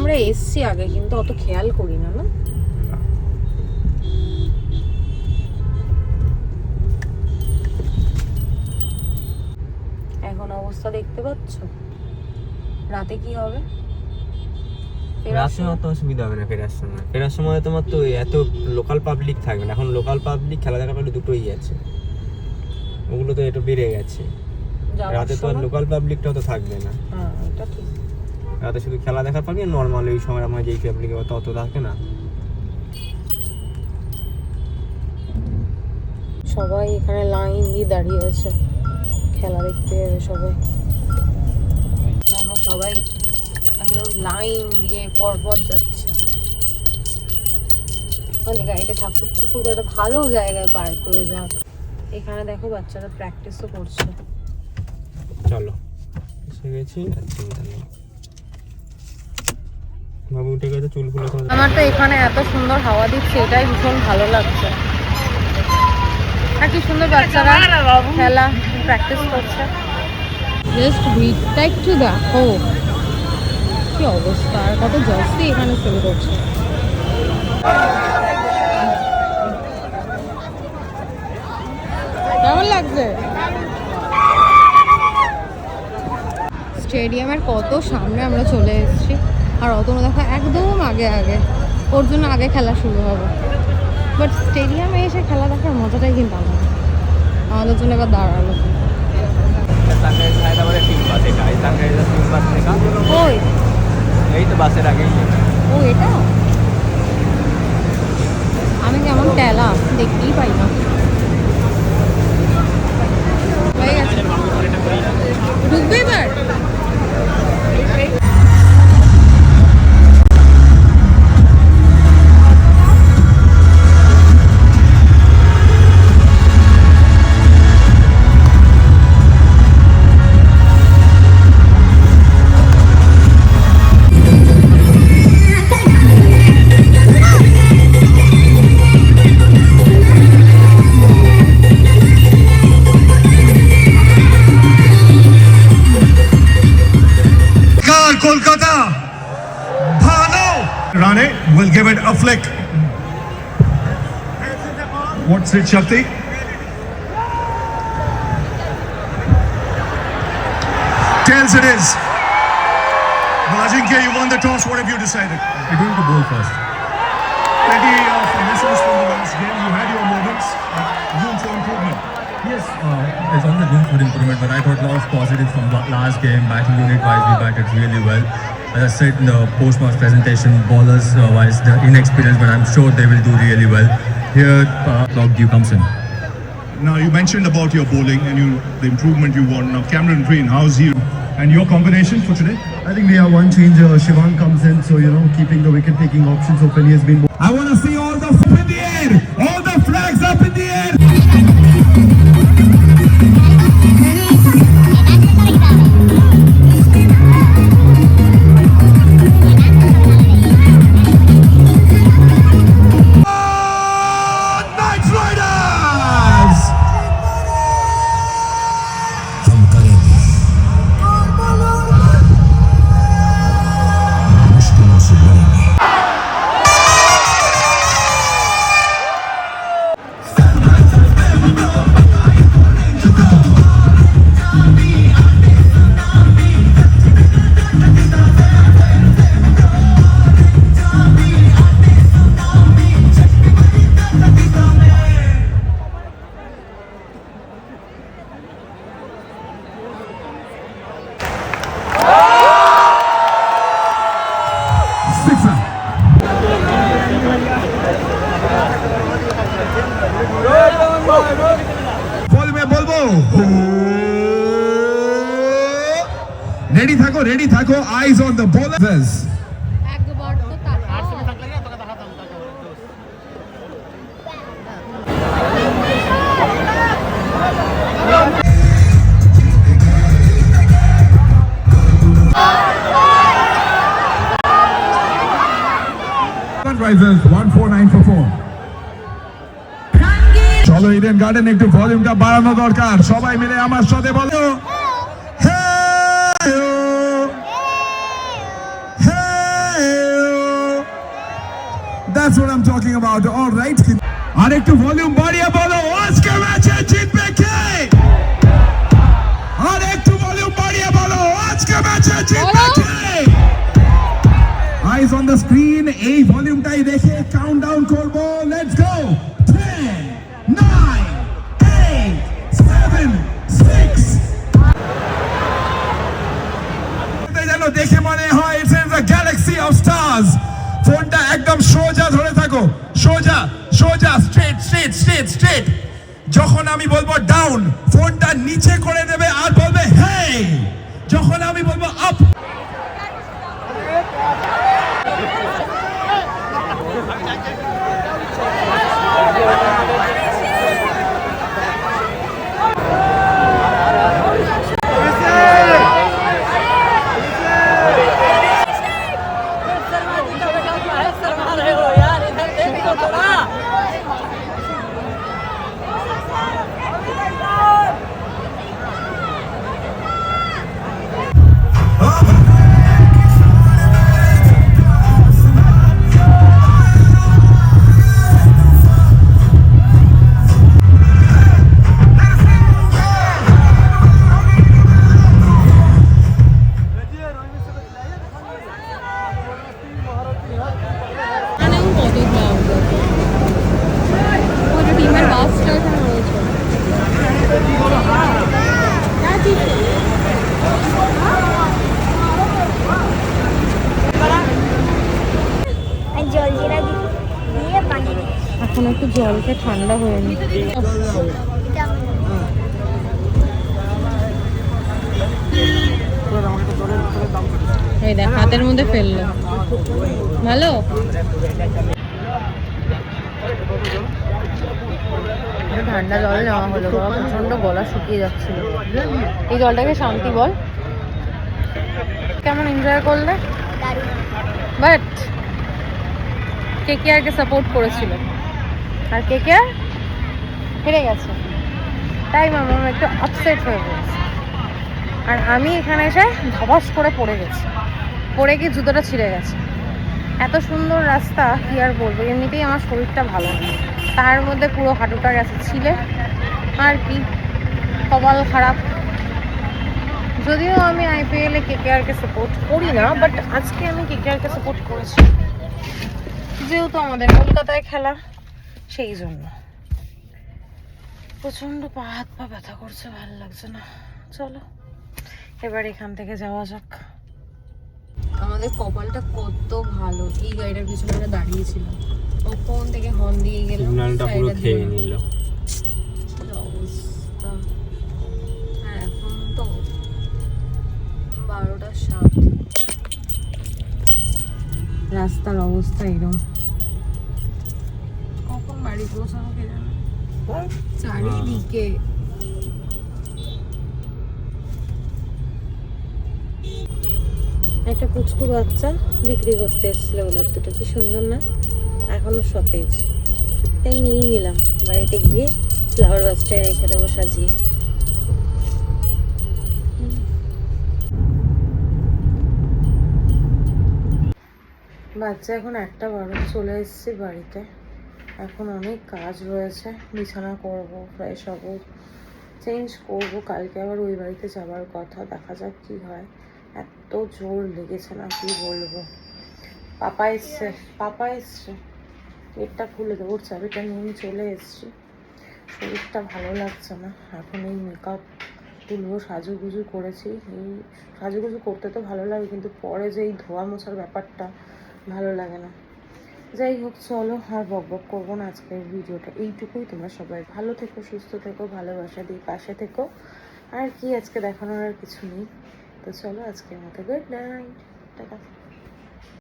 আমরা এসছি আগে, কিন্তু অত খেয়াল করি না। না এখন অবস্থা দেখতে পাচ্ছ, রাতে কি হবে? রাতে অত অসুবিধা হবে না। ফেরার সময় তোমার তো এত লোকাল পাবলিক থাকবে না। এখন লোকাল পাবলিক খেলা দেখা পেলে দুটোই আছে, ওগুলো তো একটু বেড়ে গেছে। রাতে তো আর লোকাল পাবলিকটাও তো থাকবে না। হ্যাঁ এটা ঠিক। রাতে শুধু খেলা দেখা পাবি, নর্মাল ওই সময় আমার যেই পাবলিক অত থাকে না। সবাই এখানে লাইন দিয়ে দাঁড়িয়ে আছে, খেলা দেখতে যাবে সবাই। দেখো সবাই একদম লাইন দিয়ে পরপর যাচ্ছে। গাড়িটা ঠাকুর একটা ভালো জায়গায় পার্ক করে যাক। এখানে দেখো বাচ্চারা প্র্যাকটিসও করছে। চলো এসে গেছি। বাবু উঠে গেছে, চুলগুলো। আমার তো এখানে এত সুন্দর হাওয়া দিচ্ছে, এটাই ভীষণ ভালো লাগছে। আর কি সুন্দর বাচ্চারা খেলা প্র্যাকটিস করছে। জাস্ট ভিড়টা একটু দেখো, কি অবস্থা। আর কত জার্সি এখানে সেল করছে। কেমন লাগছে? স্টেডিয়ামের কত সামনে আমরা চলে এসেছি, আর অতনু দেখো একদম আগে আগে, ওর জন্য আগে খেলা শুরু হবে। বাট স্টেডিয়ামে এসে খেলা দেখার মজাটাই কিন্তু আলাদা। আমাদের জন্য এবার দাঁড়ালো। ওই এই তো বাসের আগেই। ও এটা আমি কেমন টেলা দেখতেই পাই না। হয়ে গেছে, ঢুকবে এবার। Kolkata, Bhanu, Rane will give it a flick. What's it, Shakti? Tails it is. Well, Ajinkya, you won the toss. What have you decided? You're going to bowl first. Plenty of innocence from the last game. You had your moments. Room for improvement. Yes, there's always room for improvement, but I got a lot of positives from the last game. Batting unit-wise, we batted really well. As I said in the post-match presentation, bowlers-wise, they're inexperienced, but I'm sure they will do really well. Here, Clock Dew comes in. Now, you mentioned about your bowling and the improvement you want. Now, Cameron Green, how's he? And your combination for today? I think we have one change. Shivan comes in, so keeping the wicket-taking options open. He has been. I want to see all the up in the air, all the flags up in the air. Ready thako, eyes on the bowlers. Sunrisers 149 for 4. চলো Eden garden একটু ভলিউমটা বাড়ানো দরকার। সবাই মিলে আমার সাথে বলো Hey! That's what I'm talking about. All right. আর একটু ভলিউম বাড়িয়ে বলো আজকে ম্যাচে জিতবে কে? আর একটু ভলিউম বাড়িয়ে বলো আজকে ম্যাচে জিতবে কে? Eyes on the screen. এই ভলিউমটাই রেখে কাউন্টডাউন করব. Let's go. 10, 9, 8, 7, 6. যেন দেখে মনে হয় it's in the galaxy of stars. ফোনটা একদম সোজা ধরে থাকো, সোজা সোজা, স্ট্রেট স্ট্রেট স্ট্রেট স্ট্রেট। যখন আমি বলবো ডাউন, ফোনটা নিচে করে দেবে আর বলবে হেই। যখন আমি বলবো আপ, এখানেও কত ক্রাউড, ওটা টিমের বাসটা এখানে রয়েছে। এখন একটু জলকে ঠান্ডা হয়ে নি। এই দেখ হাতের মধ্যে ফেললো, ভালো। ঠান্ডা জল নেওয়া হলো, বাবা প্রচন্ড গলা শুকিয়ে যাচ্ছিল। এই জলটাকে শান্তি বল। কেমন এনজয় করলে? বাট কেকেআরকে সাপোর্ট করেছিল আর কেকেআর হেরে গেছে, তাই মামা একটু আপসেট হয়ে গেছে। আর আমি এখানে এসে ধপাস করে পড়ে গেছি, পড়ে গিয়ে জুতোটা ছিঁড়ে গেছে। এত সুন্দর রাস্তা কি আর বলবো, এমনিতেই আমার শরীরটা ভালো না, তার মধ্যে পুরো হাঁটুটা গেছে ছিলে। আর কি কপাল খারাপ। যদিও আমি আইপিএলে কেকেআরকে সাপোর্ট করি না, বাট আজকে আমি কেকেআরকে সাপোর্ট করেছি, যেহেতু আমাদের কলকাতায় খেলা, সেই জন্য। প্রচন্ড পা হাত পা ব্যথা করছে, ভালো লাগছে না। চলো এবার এখান থেকে যাওয়া যাক। আমাদের কপালটা কত ভালো, এই গাড়িটার পিছনে আমরা দাঁড়িয়েছিলাম, ও কোন থেকে হর্ন দিয়ে গেল, সিগন্যালটা পুরো খেয়ে নিল। অবস্থা। আর এখন তো 12:07, রাস্তার অবস্থা এরকম। কখন বাড়ি পৌঁছানো কে জানে, চারিদিকে। একটা পুচকু বাচ্চা বিক্রি করতে এসেছিল গোলাপ দুটো, কি সুন্দর না, এখনো সতেজ, তাই নিয়ে নিলাম। বাড়িতে গিয়ে ফ্লাওয়ার বাসটায় রেখে দেবো সাজিয়ে। বাচ্চা এখন 1:12, চলে এসেছি বাড়িতে। এখন অনেক কাজ রয়েছে, বিছানা করব, ফ্রেশ হব, চেঞ্জ করব, কালকে আবার ওই বাড়িতে যাওয়ার কথা, দেখা যাক কি হয়। এত জোর লেগেছে না কি বলবো। পাপা এসছে, গেটটা খুলে দেবো, ওর চাবিটা নিয়ে চলে এসছি। শরীরটা ভালো লাগছে না, এখন এই মেকআপ তুলবো, সাজুগুজু করেছি। এই সাজুগুজু করতে তো ভালো লাগে, কিন্তু পরে যে এই ধোয়া মোছার ব্যাপারটা ভালো লাগে না। যাই হোক চলো, আর বকবক করবো না, আজকের ভিডিওটা এইটুকুই। তোমরা সবাই ভালো থেকো, সুস্থ থেকো, ভালোবাসা দিয়ে পাশে থেকো। আর কি আজকে দেখানোর আর কিছু নেই, তো চলো আজকের মতো গুড নাইট, টাটা।